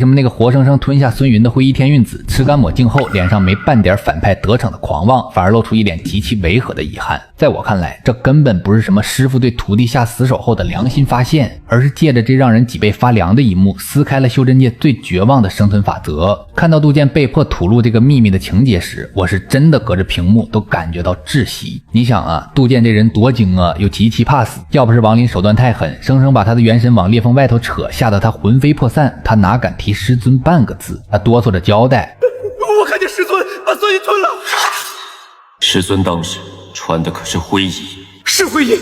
什么那个活生生吞下孙云的灰衣天运子吃干抹净后，脸上没半点反派得逞的狂妄，反而露出一脸极其违和的遗憾。在我看来，这根本不是什么师傅对徒弟下死手后的良心发现，而是借着这让人脊背发凉的一幕，撕开了修真界最绝望的生存法则。看到杜剑被迫吐露这个秘密的情节时，我是真的隔着屏幕都感觉到窒息。你想啊，杜剑这人多精啊，又极其怕死，要不是王林手段太狠，生生把他的元神往裂缝外头扯，吓得他魂飞魄散，他哪敢提师尊半个字？他哆嗦着交代：我看见师尊把孙云吞了。师尊当时穿的可是灰衣。是灰衣，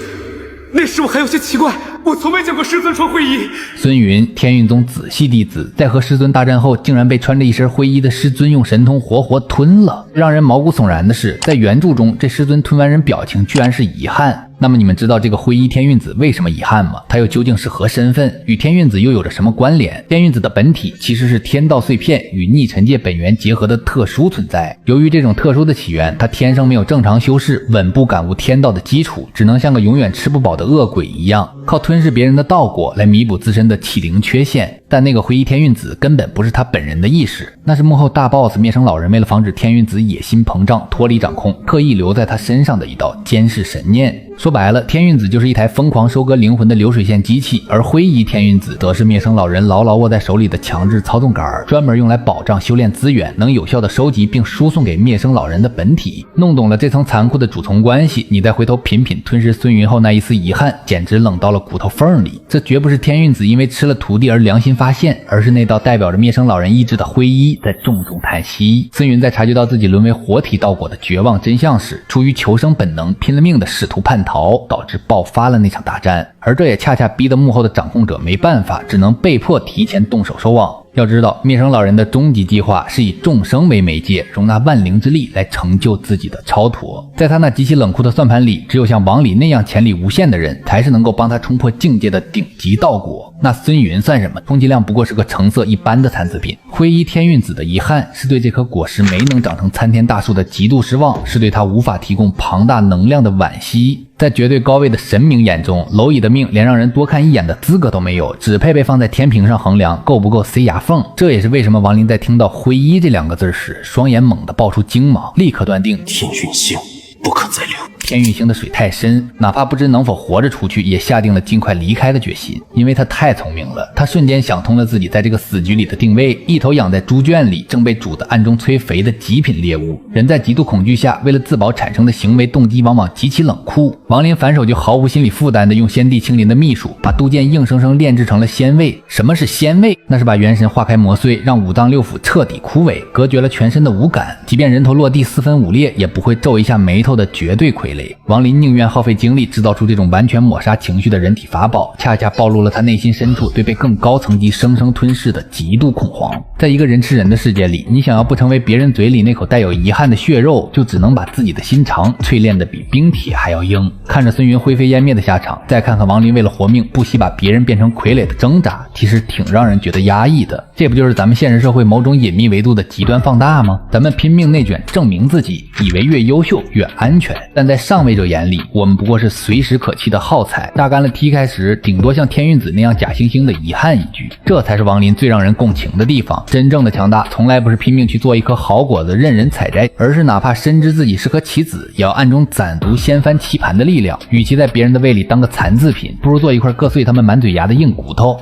那时我还有些奇怪，我从没见过师尊穿灰衣。孙云，天运宗子系弟子，在和师尊大战后，竟然被穿着一身灰衣的师尊用神通活活吞了。让人毛骨悚然的是，在原著中，这师尊吞完人表情居然是遗憾。那么你们知道这个灰衣天运子为什么遗憾吗？他又究竟是何身份？与天运子又有着什么关联？天运子的本体其实是天道碎片与逆尘界本源结合的特殊存在。由于这种特殊的起源，他天生没有正常修饰、稳步感悟天道的基础，只能像个永远吃不饱的恶鬼一样，靠吞噬别人的道果来弥补自身的启灵缺陷。但那个灰衣天运子根本不是他本人的意识，那是幕后大 boss 灭生老人为了防止天运子野心膨胀脱离掌控，特意留在他身上的一道监视神念。说白了，天运子就是一台疯狂收割灵魂的流水线机器，而灰衣天运子则是灭生老人牢牢握在手里的强制操纵杆，专门用来保障修炼资源，能有效的收集并输送给灭生老人的本体。弄懂了这层残酷的主从关系，你再回头品品吞噬孙云后那一丝遗憾，简直冷到了骨头缝里。这绝不是天运子因为吃了徒弟而良心发现，而是那道代表着灭生老人意志的灰衣在重重叹息。孙云在察觉到自己沦为活体道果的绝望真相时，出于求生本能，拼了命的试图叛逃，导致爆发了那场大战。而这也恰恰逼得幕后的掌控者没办法，只能被迫提前动手收网。要知道，灭生老人的终极计划是以众生为媒介，容纳万灵之力来成就自己的超脱。在他那极其冷酷的算盘里，只有像王里那样潜力无限的人，才是能够帮他冲破境界的顶级道果。那孙云算什么？充其量不过是个成色一般的残次品。灰衣天运子的遗憾，是对这棵果实没能长成参天大树的极度失望，是对他无法提供庞大能量的惋惜。在绝对高位的神明眼中，蝼蚁的命连让人多看一眼的资格都没有，只配被放在天平上衡量够不够塞牙缝。这也是为什么王林在听到灰衣这两个字时，双眼猛地爆出精芒，立刻断定天运星不可再留。天运星的水太深，哪怕不知能否活着出去，也下定了尽快离开的决心。因为他太聪明了，他瞬间想通了自己在这个死局里的定位，一头养在猪圈里，正被煮得暗中催肥的极品猎物。人在极度恐惧下，为了自保产生的行为动机往往极其冷酷。王林反手就毫无心理负担的用先帝青林的秘术，把杜剑硬生生炼制成了仙位。什么是仙位？那是把元神化开磨碎，让五脏六腑彻底枯萎，隔绝了全身的五感，即便人头落地四分五裂，也不会皱一下眉头的绝对傀儡。王林宁愿耗费精力制造出这种完全抹杀情绪的人体法宝，恰恰暴露了他内心深处对被更高层级生生吞噬的极度恐慌。在一个人吃人的世界里，你想要不成为别人嘴里那口带有遗憾的血肉，就只能把自己的心肠淬炼得比冰铁还要硬。看着孙云灰飞烟灭的下场，再看看王林为了活命不惜把别人变成傀儡的挣扎，其实挺让人觉得压抑的。这不就是咱们现实社会某种隐秘维度的极端放大吗？咱们拼命内卷证明自己，以为越优秀越安全，但在上位者眼里，我们不过是随时可弃的耗材，榨干了踢开时顶多像天运子那样假惺惺的遗憾一句。这才是王林最让人共情的地方。真正的强大从来不是拼命去做一颗好果子任人采摘，而是哪怕深知自己是颗棋子，也要暗中攒足掀翻棋盘的力量。与其在别人的胃里当个残次品，不如做一块硌碎他们满嘴牙的硬骨头。